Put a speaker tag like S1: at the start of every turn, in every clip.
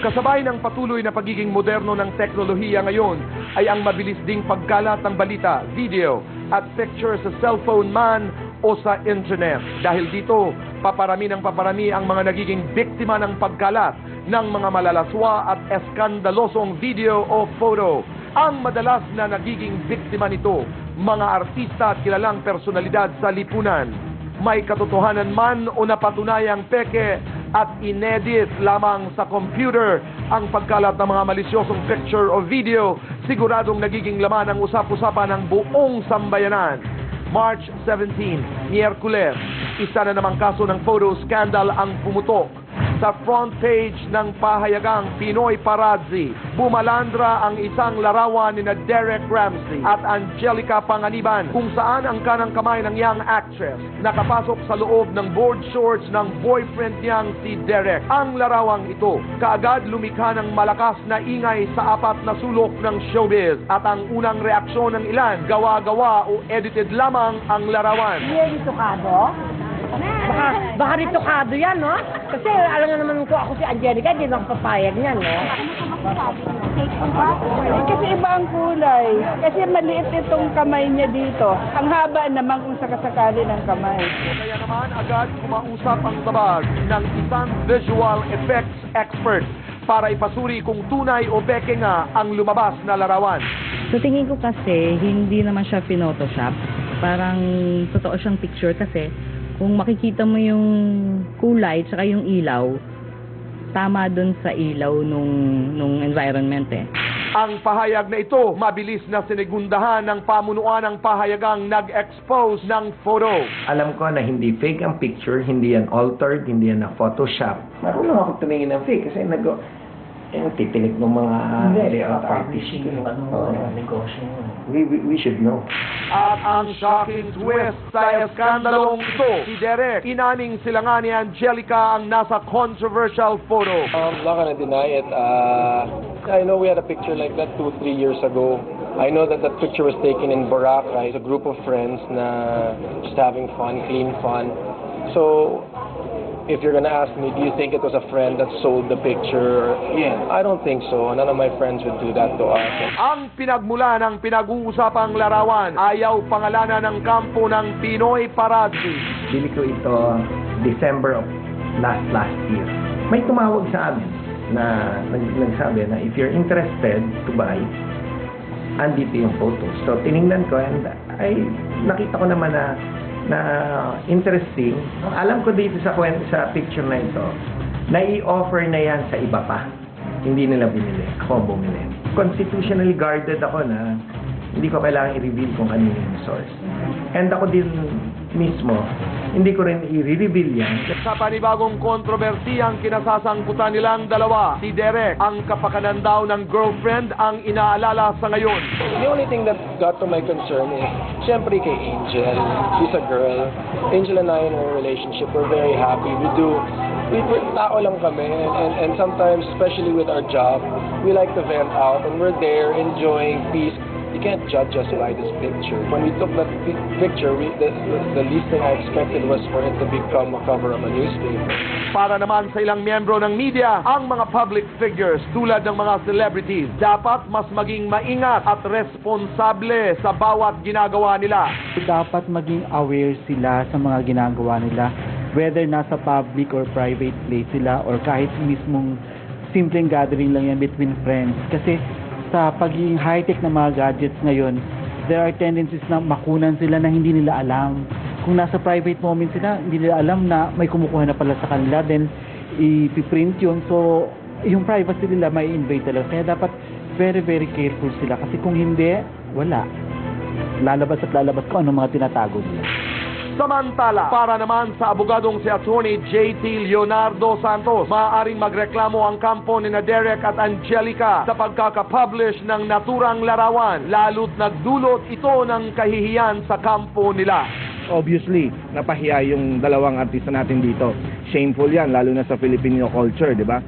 S1: Kasabay ng patuloy na pagiging moderno ng teknolohiya ngayon ay ang mabilis ding pagkalat ng balita, video at picture sa cellphone man o sa internet. Dahil dito, paparami ng paparami ang mga nagiging biktima ng pagkalat ng mga malalaswa at eskandalosong video o photo. Ang madalas na nagiging biktima nito, mga artista at kilalang personalidad sa lipunan. May katotohanan man o napatunayang peke at inedit lamang sa computer ang pagkalat ng mga malisyosong picture o video, siguradong nagiging laman ang usap-usapan ng buong sambayanan. March 17, Miyerkules, isa na namang kaso ng photo scandal ang pumutok. Sa front page ng pahayagang Pinoy Parazzi, bumalandra ang isang larawan ni Derek Ramsey at Angelica Panganiban kung saan ang kanang kamay ng young actress nakapasok sa loob ng board shorts ng boyfriend niyang si Derek. Ang larawang ito kaagad lumikha ng malakas na ingay sa apat na sulok ng showbiz at ang unang reaksyon ng ilan, gawa-gawa o edited lamang ang larawan.
S2: Hindi tokado? Baka ritokado yan, no? Kasi alam nga naman ko ako si Angelica, hindi lang papayag niyan, no?
S3: Kasi iba ang kulay. Kasi maliit itong kamay niya dito. Ang haba naman kung sakasakali ng kamay.
S1: Kaya naman agad kumausap ang tabag ng isang visual effects expert para ipasuri kung tunay o peke nga ang lumabas na larawan.
S4: So tingin ko kasi hindi naman siya pinotoshop. Parang totoo siyang picture kasi kung makikita mo yung kulay at yung ilaw, tama dun sa ilaw nung environment eh.
S1: Ang pahayag na ito, mabilis na sinigundahan ng pamunuan ng pahayagang nag-expose ng photo.
S5: Alam ko na hindi fake ang picture, hindi yan altered, hindi yan na Photoshop. Marunong ako tumingin ng fake kasi yung titinik ng mga layout artists. We should know.
S1: At ang shocking twist sa eskandalong ito, si Derek, inaning sila nga ni Angelica ang nasa controversial photo.
S6: I'm not gonna deny it. I know we had a picture like that 2-3 years ago. I know that that picture was taken in Boracay. It's a group of friends na just having fun, clean fun. So, if you're gonna ask me, do you think it was a friend that sold the picture? Yeah, I don't think so. None of my friends would do that to us.
S1: Ang pinagmula ng pinag-uusapang larawan, ayaw pangalanan ng kampo ng Pinoy Parazzi.
S5: Bili ko ito December of last year. May tumawag sa amin na nagsabi na if you're interested to buy, andito yung photo. So tiningnan ko and ay nakita ko naman na interesting. Alam ko dito sa picture na ito, na i-offer na yan sa iba pa. Hindi nila binili. Ako bumili. Constitutionally guarded ako na hindi ko kailangan i-reveal kung kanino yung source. And ako din mismo, hindi ko rin i-reveal yan.
S1: Sa panibagong kontrobersiyang kinasasangkutan nilang dalawa, si Derek, ang kapakanan daw ng girlfriend ang inaalala sa ngayon.
S6: The only thing that got to my concern is, syempre kay Angel. She's a girl. Angel and I in our relationship, we're very happy. We're tao lang kami. And sometimes, especially with our job, we like to vent out. And we're there enjoying peace. You can't judge us by this picture. When we took that picture, the least thing I expected was for it to become a cover of a newspaper.
S1: Para naman sa ilang miyembro ng media, ang mga public figures tulad ng mga celebrities dapat mas maging maingat at responsable sa bawat ginagawa nila.
S7: Dapat maging aware sila sa mga ginagawa nila, whether nasa public or private place sila or kahit mismong simpleng gathering lang yan between friends. Kasi sa pagiging high-tech na mga gadgets ngayon, there are tendencies na makunan sila na hindi nila alam. Kung nasa private moment sila, hindi nila alam na may kumukuha na pala sa kanila, then ipiprint yun. So, yung privacy nila may invade talaga. Kaya dapat very, very careful sila. Kasi kung hindi, wala. Lalabas at lalabas ko anong mga tinatago nila.
S1: Samantala, para naman sa abogadong si Attorney J.T. Leonardo Santos, maaaring magreklamo ang kampo ni Derek at Angelica sa pagkakapublish ng naturang larawan, lalo't nagdulot ito ng kahihiyan sa kampo nila.
S8: Obviously, napahiya yung dalawang artista natin dito. Shameful yan, lalo na sa Filipino culture, di ba?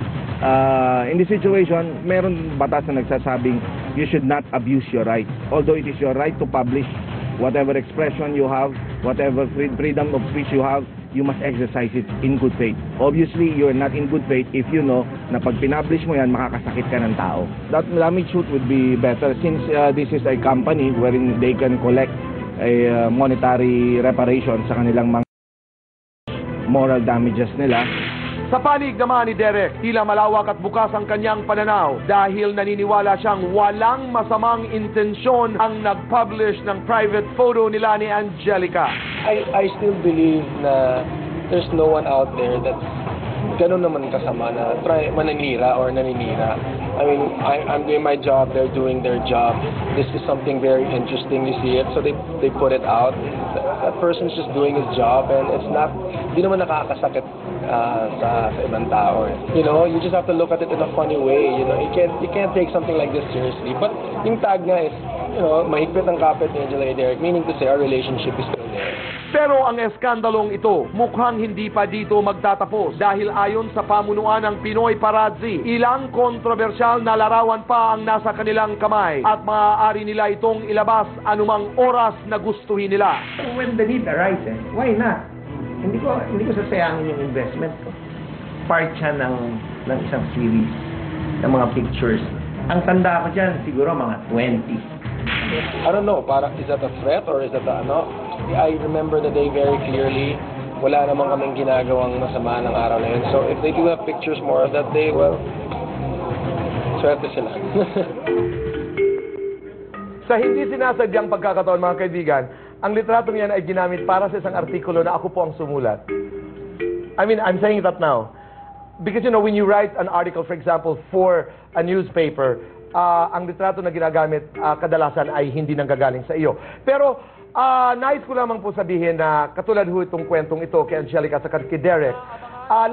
S8: In this situation, meron batas na nagsasabing you should not abuse your right. Although it is your right to publish whatever expression you have, whatever freedom of speech you have, you must exercise it in good faith. Obviously, you're not in good faith if you know na pag pinablish mo yan, makakasakit ka ng tao. That damage suit would be better since this is a company wherein they can collect a monetary reparation sa kanilang mga moral damages nila.
S1: Sa panig naman ni Derek, tila malawak at bukas ang kanyang pananaw dahil naniniwala siyang walang masamang intensyon ang nag-publish ng private photo nila ni Angelica.
S6: I still believe na there's no one out there that's ganun naman kasama na maninira or naninira. I mean, I'm doing my job, they're doing their job. This is something very interesting, you see it, so they put it out. That person's just doing his job and it's not, di naman nakakasakit sa ibang tao. You know, you just have to look at it in a funny way. You know, you can't take something like this seriously. But yung tag nga is, you know, mahigpit ang kapit ni Angela and Derek, meaning to say our relationship is still there.
S1: Pero ang eskandalong ito mukhang hindi pa dito magtatapos dahil ayon sa pamunuan ng Pinoy Parazzi, ilang kontrobersyal na larawan pa ang nasa kanilang kamay at maaari nila itong ilabas anumang oras na gustuhin nila.
S5: When the need arises, why not? Hindi ko sasayangin yung investment ko. Part siya ng isang series ng mga pictures. Ang tanda ko dyan, siguro mga 20.
S6: I don't know, parang is that a threat or is that ano? I remember the day very clearly. Wala namang kaming ginagawang masama ng araw na yun. So if they do have pictures more of that day, well, swerte sila.
S1: Sa hindi sinasadyang pagkakataon, mga kaibigan, ang litratong yan ay ginamit para sa isang artikulo na ako po ang sumulat. I mean, I'm saying that now. Because, you know, when you write an article, for example, for a newspaper, ang litrato na ginagamit kadalasan ay hindi nanggagaling sa iyo. Pero, nais ko lamang po sabihin na katulad ho itong kwentong ito kay Angelica at kay Derek, lahat